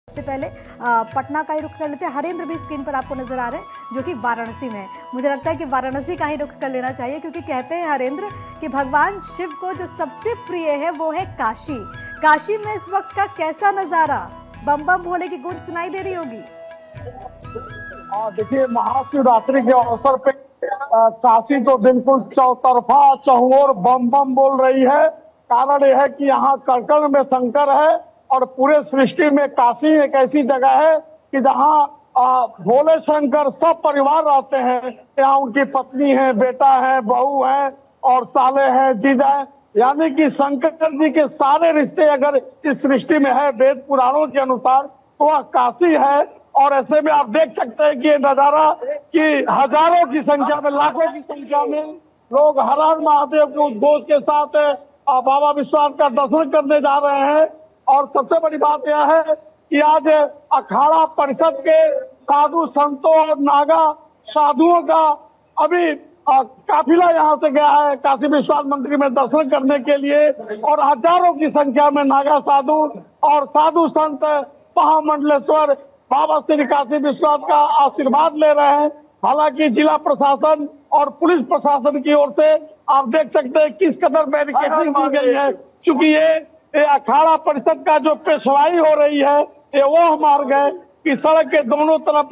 सबसे पहले पटना का ही रुख कर लेते हैं। हरेंद्र भी स्क्रीन पर आपको नजर आ रहे हैं जो कि वाराणसी में है। मुझे लगता है कि वाराणसी का ही रुख कर लेना चाहिए क्योंकि कहते हैं हरेंद्र कि भगवान शिव को जो सबसे प्रिय है वो है काशी। काशी में इस वक्त का कैसा नजारा, बम बम भोले की गूंज सुनाई दे रही होगी। देखिए, महाशिवरात्रि के अवसर पे काशी तो बिल्कुल चौतरफा चहुओर बम बम बोल रही है। कारण यह है कि यहाँ कड़कड़ में शंकर है और पूरे सृष्टि में काशी एक ऐसी जगह है कि जहाँ भोले शंकर सब परिवार रहते हैं। यहाँ उनकी पत्नी है, बेटा है, बहू है और साले हैं, जीजा है। यानी कि शंकर जी के सारे रिश्ते अगर इस सृष्टि में है वेद पुराणों के अनुसार तो वह काशी है। और ऐसे में आप देख सकते हैं कि ये नजारा कि हजारों की संख्या में, लाखों की संख्या में लोग हर हर महादेव के उद्घोष के साथ बाबा विश्वनाथ का दर्शन करने जा रहे हैं। और सबसे बड़ी बात यह है कि आज अखाड़ा परिषद के साधु संतों और नागा साधुओं का अभी काफिला यहाँ से गया है काशी विश्वनाथ मंदिर में दर्शन करने के लिए। और हजारों की संख्या में नागा साधु और साधु संत महामंडलेश्वर बाबा श्री काशी विश्वनाथ का आशीर्वाद ले रहे हैं। हालांकि जिला प्रशासन और पुलिस प्रशासन की ओर से आप देख सकते हैं किस कदर बैरिकेडिंग की गई है, क्योंकि ये अखाड़ा परिषद का जो पेशवाई हो रही है ये वो मार्ग है कि सड़क के दोनों तरफ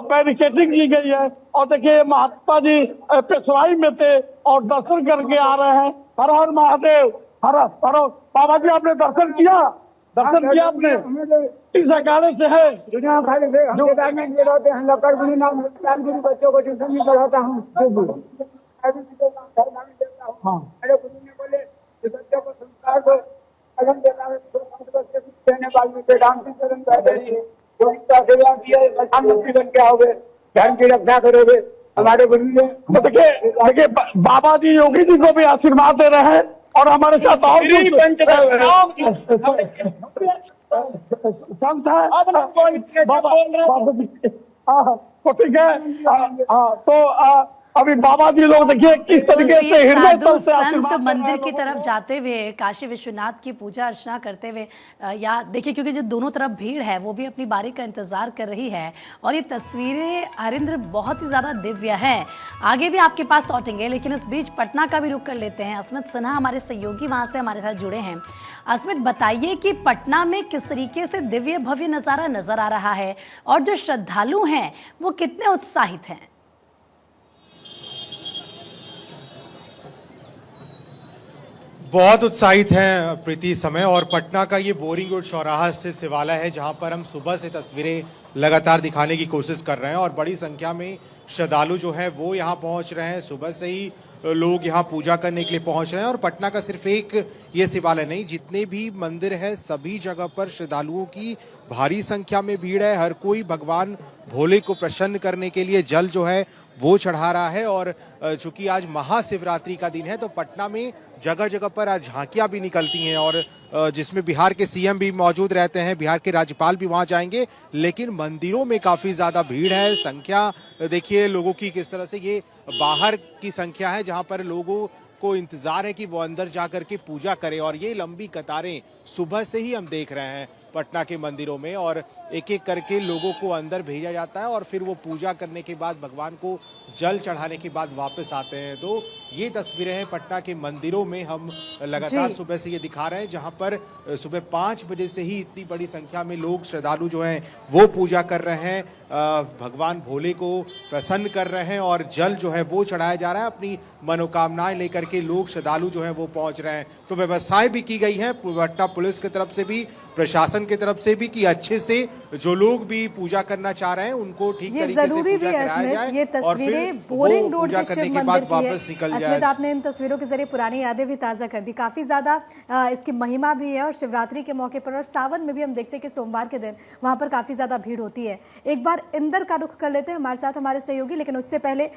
बैरिकेडिंग की गई है। और देखिए, महात्मा जी पेशवाई में थे और दर्शन करके आ रहे हैं। हर हर महादेव, हर हर। बाबा जी, आपने दर्शन किया? दर्शन किया आपने? इस अखाड़े से है दुनिया भर से हम ये रहते हैं। लकड़ बनी नाम बच्चों को ट्यूशन में पढ़ाता हूँ। हाँ, मेरे गुरु ने बोले कि बच्चों को संस्कार दो, अगन देना है तो बच्चे देने वाले पे राम की शरण करते हैं। जो इनका सेवा किया है प्रधानमंत्री बन के आओगे, धर्म की रक्षा करोगे। हमारे गुरु ने तो देखिए बाबा जी योगी जी को भी आशीर्वाद दे रहे हैं और हमारे साथ और संत है बाबा जी। तो ठीक है, तो अभी बाबा जी लोग देखिए किस तरीके से हृदय साधु संत मंदिर की तरफ जाते हुए काशी विश्वनाथ की पूजा अर्चना करते हुए या देखिए, क्योंकि जो दोनों तरफ भीड़ है वो भी अपनी बारी का इंतजार कर रही है। और ये तस्वीरें हरिंद्र बहुत ही ज्यादा दिव्य है। आगे भी आपके पास लौटेंगे, लेकिन इस बीच पटना का भी रुख कर लेते हैं। अस्मित सिन्हा हमारे सहयोगी वहां से हमारे साथ जुड़े हैं। अस्मित, बताइए कि पटना में किस तरीके से दिव्य भव्य नजारा नजर आ रहा है और जो श्रद्धालु हैं वो कितने उत्साहित हैं? बहुत उत्साहित हैं प्रीति समय। और पटना का ये बोरिंग रोड चौराहा स्थित शिवालय है जहां पर हम सुबह से तस्वीरें लगातार दिखाने की कोशिश कर रहे हैं और बड़ी संख्या में श्रद्धालु जो हैं वो यहां पहुंच रहे हैं। सुबह से ही लोग यहां पूजा करने के लिए पहुंच रहे हैं। और पटना का सिर्फ एक ये शिवालय नहीं, जितने भी मंदिर है सभी जगह पर श्रद्धालुओं की भारी संख्या में भीड़ है। हर कोई भगवान भोले को प्रसन्न करने के लिए जल जो है वो चढ़ा रहा है। और चूंकि आज महाशिवरात्रि का दिन है तो पटना में जगह जगह पर आज झांकियां भी निकलती हैं और जिसमें बिहार के सीएम भी मौजूद रहते हैं, बिहार के राज्यपाल भी वहां जाएंगे। लेकिन मंदिरों में काफी ज्यादा भीड़ है। संख्या देखिए लोगों की किस तरह से, ये बाहर की संख्या है जहां पर लोगों को इंतजार है कि वो अंदर जाकर के पूजा करें। और ये लंबी कतारें सुबह से ही हम देख रहे हैं पटना के मंदिरों में। और एक एक करके लोगों को अंदर भेजा जाता है और फिर वो पूजा करने के बाद भगवान को जल चढ़ाने के बाद वापस आते हैं। तो ये तस्वीरें हैं पटना के मंदिरों में, हम लगातार सुबह से ये दिखा रहे हैं जहां पर सुबह 5 बजे से ही इतनी बड़ी संख्या में लोग श्रद्धालु जो हैं वो पूजा कर रहे हैं, भगवान भोले को प्रसन्न कर रहे हैं और जल जो है वो चढ़ाया जा रहा है। अपनी मनोकामनाएं लेकर के लोग श्रद्धालु जो हैं वो पहुंच रहे हैं। तो व्यवस्थाएं भी की गई हैं पटना पुलिस की तरफ से भी, प्रशासन की तरफ से भी, कि अच्छे से जो लोग भी पूजा करना चाह रहे हैं उनको ठीक तरीके से पूजा कराया जाए। ये तस्वीरें बोरिंग रोड के शिव मंदिर की वापस निकल जाए। अस्मित, आपने इन तस्वीरों के जरिए पुरानी यादें भी ताजा कर दी। काफी ज्यादा इसकी महिमा भी है और शिवरात्रि के मौके पर और सावन में भी हम देखते हैं कि सोमवार के दिन वहां पर काफी ज्यादा भीड़ होती है। एक बार इंदर का रुख कर लेते हैं, हमारे साथ हमारे सहयोगी, लेकिन उससे पहले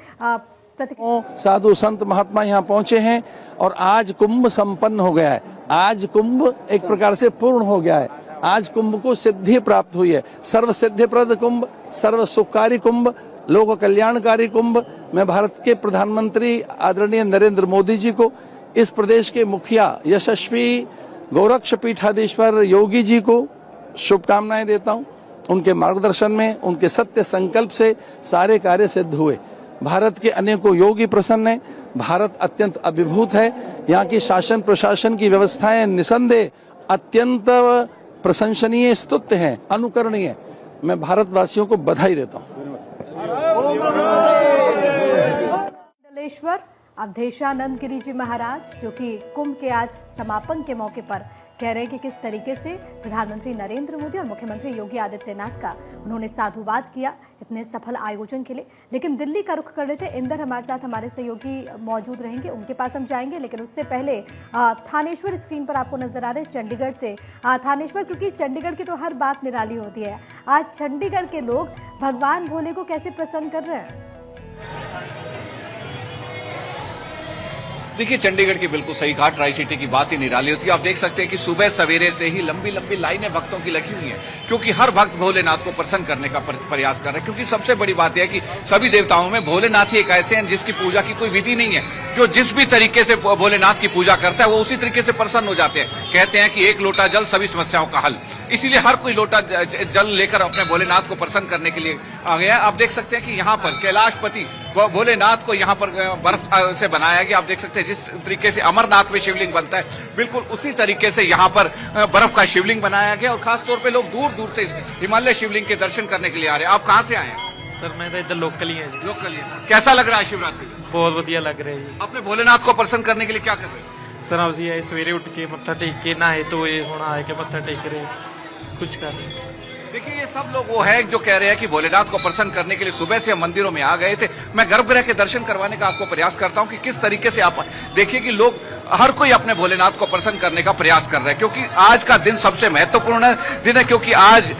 साधु संत महात्मा यहाँ पहुंचे हैं और आज कुंभ संपन्न हो गया है। आज कुंभ एक प्रकार से पूर्ण हो गया है। आज कुंभ को सिद्धि प्राप्त हुई है। सर्व सिद्धिप्रद कुंभ, सर्व सुखकारी कुंभ, लोक कल्याणकारी कुंभ। मैं भारत के प्रधानमंत्री आदरणीय नरेंद्र मोदी जी को, इस प्रदेश के मुखिया यशस्वी गोरक्ष पीठाधीश्वर योगी जी को शुभकामनाएं देता हूं। उनके मार्गदर्शन में, उनके सत्य संकल्प से सारे कार्य सिद्ध हुए। भारत के अनेकों योगी प्रसन्न हैं। भारत अत्यंत अभिभूत है। यहाँ की शासन प्रशासन की व्यवस्थाएं निसंदेह अत्यंत प्रशंसनीय, स्तुत्य हैं, अनुकरणीय। मैं भारतवासियों को बधाई देता हूँ। मंडलेश्वर अवधेशानंद गिरी जी महाराज जो कि कुंभ के आज समापन के मौके पर कह रहे हैं कि किस तरीके से प्रधानमंत्री नरेंद्र मोदी और मुख्यमंत्री योगी आदित्यनाथ का उन्होंने साधुवाद किया इतने सफल आयोजन के लिए। लेकिन दिल्ली का रुख कर रहे थे। इंदर हमारे साथ हमारे सहयोगी मौजूद रहेंगे, उनके पास हम जाएंगे। लेकिन उससे पहले थानेश्वर स्क्रीन पर आपको नजर आ रहे हैं चंडीगढ़ से। थानेश्वर, क्योंकि चंडीगढ़ की तो हर बात निराली होती है, आज चंडीगढ़ के लोग भगवान भोले को कैसे प्रसन्न कर रहे हैं? देखिए, चंडीगढ़ की बिल्कुल सही कहा, ट्राई सिटी की बात ही निराली होती है। आप देख सकते हैं कि सुबह सवेरे से ही लंबी लंबी लाइनें भक्तों की लगी हुई हैं, क्योंकि हर भक्त भोलेनाथ को प्रसन्न करने का प्रयास कर रहा है। क्योंकि सबसे बड़ी बात यह है कि सभी देवताओं में भोलेनाथ ही एक ऐसे हैं जिसकी पूजा की कोई विधि नहीं है। जो जिस भी तरीके से भोलेनाथ की पूजा करता है वो उसी तरीके से प्रसन्न हो जाते हैं। कहते हैं कि एक लोटा जल सभी समस्याओं का हल, इसीलिए हर कोई लोटा जल लेकर अपने भोलेनाथ को प्रसन्न करने के लिए आ गया है। आप देख सकते हैं कि यहाँ पर कैलाशपति भोलेनाथ को यहाँ पर बर्फ से बनाया गया। आप देख सकते हैं जिस तरीके से अमरनाथ में शिवलिंग बनता है, बिल्कुल उसी तरीके से यहाँ पर बर्फ का शिवलिंग बनाया गया। और खासतौर पे लोग दूर दूर से हिमालय शिवलिंग के दर्शन करने के लिए आ रहे हैं। आप कहाँ से आए हैं? सर मैं तो इधर लोकल ही है जी। लोकल ही। कैसा लग रहा है शिवरात्रि? बहुत बढ़िया लग रहा है जी। अपने भोलेनाथ को प्रसन्न करने के लिए क्या कर रहे हैं? सर आप जी सवेरे उठ के मत्था टेक के नहाए तो ये होना आए के मत्था टेक रहे कुछ कर रहे। देखिए, ये सब लोग वो हैं जो कह रहे हैं कि भोलेनाथ को प्रसन्न करने के लिए सुबह से हम मंदिरों में आ गए थे। मैं गर्भगृह के दर्शन करवाने का आपको प्रयास करता हूं कि किस तरीके से आप देखिए कि लोग हर कोई अपने भोलेनाथ को प्रसन्न करने का प्रयास कर रहे हैं। क्योंकि आज का दिन सबसे महत्वपूर्ण दिन है, क्योंकि आज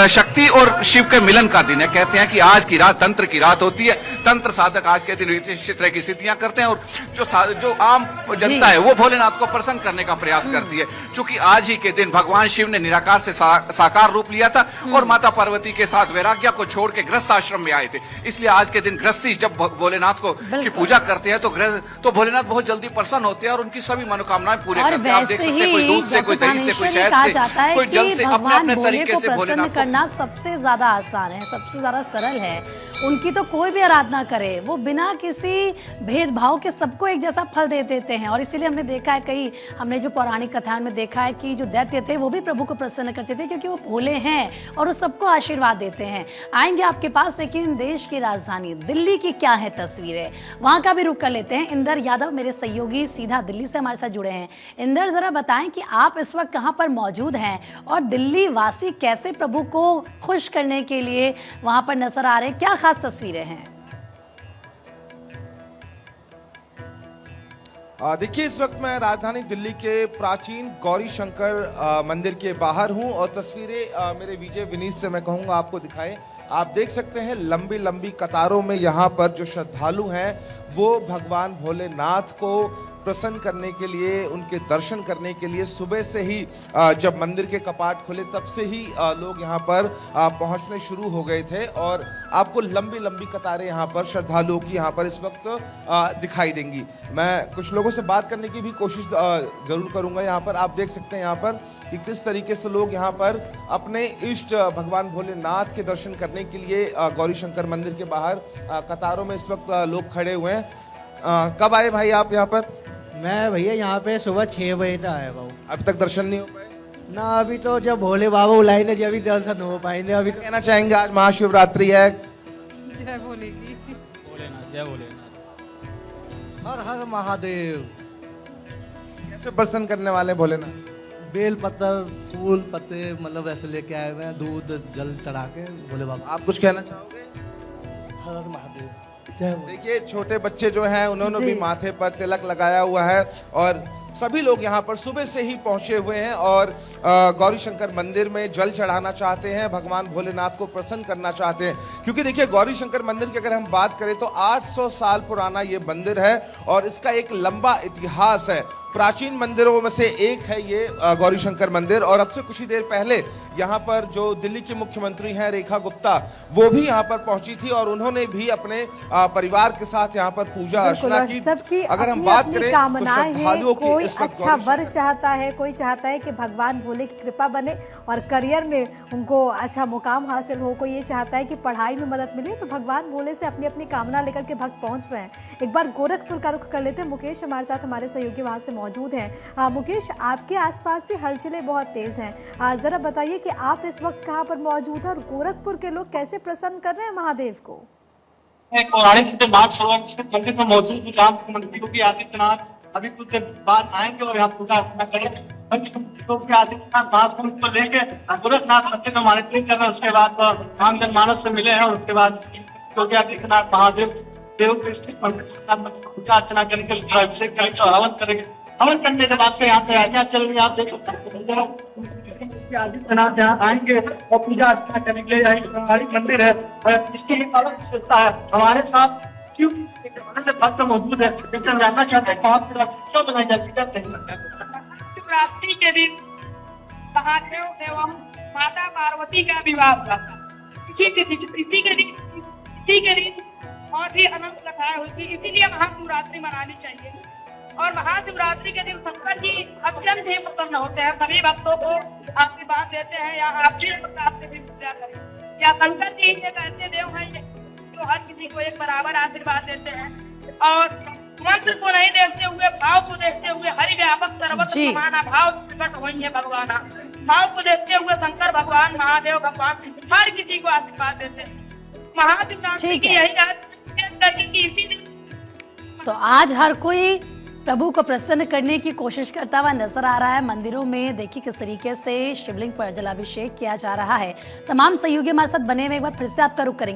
शक्ति और शिव के मिलन का दिन है। कहते हैं कि आज की रात तंत्र की रात होती है। तंत्र साधक आज के दिन विशिष्ट तरह की स्थितियां करते हैं, और जो आम जनता है वो भोलेनाथ को प्रसन्न करने का प्रयास करती है। क्योंकि आज ही के दिन भगवान शिव ने निराकार से साकार रूप लिया था और माता पार्वती के साथ वैराग्य को छोड़ के गृहस्थ आश्रम में आए थे। इसलिए आज के दिन गृहस्थी जब भोलेनाथ को की पूजा करते हैं तो भोलेनाथ बहुत जल्दी प्रसन्न होते हैं और उनकी सभी मनोकामनाएं पूरे करते हैं। आप देख सकते हैं कोई दूध से, कोई दही से, कोई शहद से, कोई जल से, अपने अपने तरीके से भोलेनाथ को करना सबसे ज्यादा आसान है, सबसे ज्यादा सरल है। उनकी तो कोई भी आराधना करे वो बिना किसी भेदभाव के सबको एक जैसा फल दे देते हैं। और इसीलिए हमने देखा है, कई हमने जो पौराणिक कथाओं में देखा है कि जो दैत्य थे वो भी प्रभु को प्रसन्न करते थे, क्योंकि वो भोले हैं और वो सबको आशीर्वाद देते हैं। आएंगे आपके पास, लेकिन देश की राजधानी दिल्ली की क्या है तस्वीरें, वहां का भी रुख कर लेते हैं। इंदर यादव मेरे सहयोगी सीधा दिल्ली से हमारे साथ जुड़े हैं। इंदर, जरा बताएं कि आप इस वक्त कहां पर मौजूद हैं और दिल्ली वासी कैसे प्रभु को खुश करने के लिए वहां पर नजर आ रहे हैं, क्या खास तस्वीरें हैं? देखिए, इस वक्त मैं राजधानी दिल्ली के प्राचीन गौरी शंकर मंदिर के बाहर हूं और तस्वीरें मेरे विजय विनीत से मैं कहूंगा आपको दिखाएं। आप देख सकते हैं लंबी लंबी कतारों में यहाँ पर जो श्रद्धालु हैं वो भगवान भोलेनाथ को प्रसन्न करने के लिए, उनके दर्शन करने के लिए सुबह से ही जब मंदिर के कपाट खुले तब से ही लोग यहाँ पर पहुँचने शुरू हो गए थे। और आपको लंबी लंबी कतारें यहाँ पर श्रद्धालुओं की यहाँ पर इस वक्त दिखाई देंगी। मैं कुछ लोगों से बात करने की भी कोशिश जरूर करूँगा। यहाँ पर आप देख सकते हैं यहाँ पर कि किस तरीके से लोग यहाँ पर अपने इष्ट भगवान भोलेनाथ के दर्शन करने के लिए गौरी शंकर मंदिर के बाहर कतारों में इस वक्त लोग खड़े हुए हैं। कब आए भाई आप यहाँ पर? मैं भैया यहाँ पे सुबह 6 बजे तक आया बाबू। अभी तक दर्शन नहीं हो पाए? ना, अभी तो जब भोले बाबा बुलाएंगे जब भी दर्शन हो पाएंगे। अभी कहना चाहेंगे आज महाशिवरात्रि है। जय भोले की। भोलेनाथ, जय भोलेनाथ। हर हर महादेव। कैसे प्रसन्न करने वाले भोलेनाथ? बेल पत्तर, फूल पत्ते, मतलब ऐसे लेके आए हुए हैं, दूध जल चढ़ा के भोले बाबा। आप कुछ कहना चाहोगे? हर हर महादेव। देखिए, छोटे बच्चे जो हैं उन्होंने भी माथे पर तिलक लगाया हुआ है और सभी लोग यहाँ पर सुबह से ही पहुंचे हुए हैं और गौरी शंकर मंदिर में जल चढ़ाना चाहते हैं, भगवान भोलेनाथ को प्रसन्न करना चाहते हैं। क्योंकि देखिए, गौरी शंकर मंदिर की अगर हम बात करें तो 800 साल पुराना ये मंदिर है और इसका एक लंबा इतिहास है। प्राचीन मंदिरों में से एक है ये गौरी शंकर मंदिर। और अब से कुछ ही देर पहले यहाँ पर जो दिल्ली की मुख्यमंत्री हैं रेखा गुप्ता, वो भी यहाँ पर पहुंची थी और उन्होंने भी अपने परिवार के साथ यहाँ पर पूजा अर्चना की। सबकी अगर हम अपनी बात अपनी करें तो कामनाएं श्रद्धालुओं हैं, की कोई इस वक्त अच्छा वर चाहता है, कोई चाहता है कि भगवान भोले की कृपा बने और करियर में उनको अच्छा मुकाम हासिल हो, कोई ये चाहता है कि पढ़ाई में मदद मिले, तो भगवान भोले से अपनी अपनी कामना लेकर के भक्त पहुंच रहे हैं। एक बार गोरखपुर का रुख कर लेते हैं। मुकेश हमारे साथ, हमारे सहयोगी वहां से मौजूद हैं। मुकेश, आपके आसपास भी हलचलें बहुत तेज हैं, जरा बताइए कि आप इस वक्त कहां पर मौजूद हैं और गोरखपुर के लोग कैसे प्रसन्न कर रहे हैं महादेव को? पौराणिक से बात मंदिर में मौजूद जहाँ मुख्यमंत्री योगी आदित्यनाथ अभी कुछ देर बाद आएंगे और यहाँ पूजा अर्चना करेंगे। योगी आदित्यनाथ महाकुंभ को लेके गोरखनाथ मंदिर में मॉनिटरिंग कर रहे हैं। उसके बाद आम जनमानस से मिले हैं और उसके बाद योगी आदित्यनाथ महादेव देव पूजा अर्चना करेंगे, अभिषेक करेंगे और हवन करेंगे। हवन करने के बाद से यहाँ तैयारियां चल रही है, आप देख सकते हैं। आदित्यनाथ यहाँ आएंगे और पूजा अर्चना करने के लिए हमारी मंदिर है और इसकी एक अलग विशेषता है। हमारे साथ शिव भक्त मौजूद है, जिनसे जानना चाहते हैं कहाँ पर क्यों बनाई जाती है। शिवरात्रि के दिन महादेव एवं माता पार्वती का विवाह हुआ था। इसी के दिन और भी अनंत कथाएं हुई थी, इसीलिए महाशिवरात्रि मनानी चाहिए। और महाशिवरात्रि के दिन शंकर जी अत्यंत ही प्रसन्न होते हैं, सभी भक्तों को आशीर्वाद देते हैं या आप भी प्रकार से भी पूजा करें। या शंकर जी एक ऐसे देव हैं जो हर किसी को एक बराबर आशीर्वाद देते हैं और मंत्र को नहीं देखते हुए, भाव को देखते हुए हरि व्यापक सर्वत्र समाना भाव प्रकट हुई है भगवान। भाव को देखते हुए शंकर भगवान, महादेव भगवान हर किसी को आशीर्वाद देते हैं। महाशिवरात्रि की यही इसी दिन तो आज हर कोई प्रभु को प्रसन्न करने की कोशिश करता हुआ नजर आ रहा है। मंदिरों में देखिए किस तरीके से शिवलिंग पर जलाभिषेक किया जा रहा है। तमाम सहयोगी हमारे साथ बने हुए, एक बार फिर से आपका रुख करेंगे।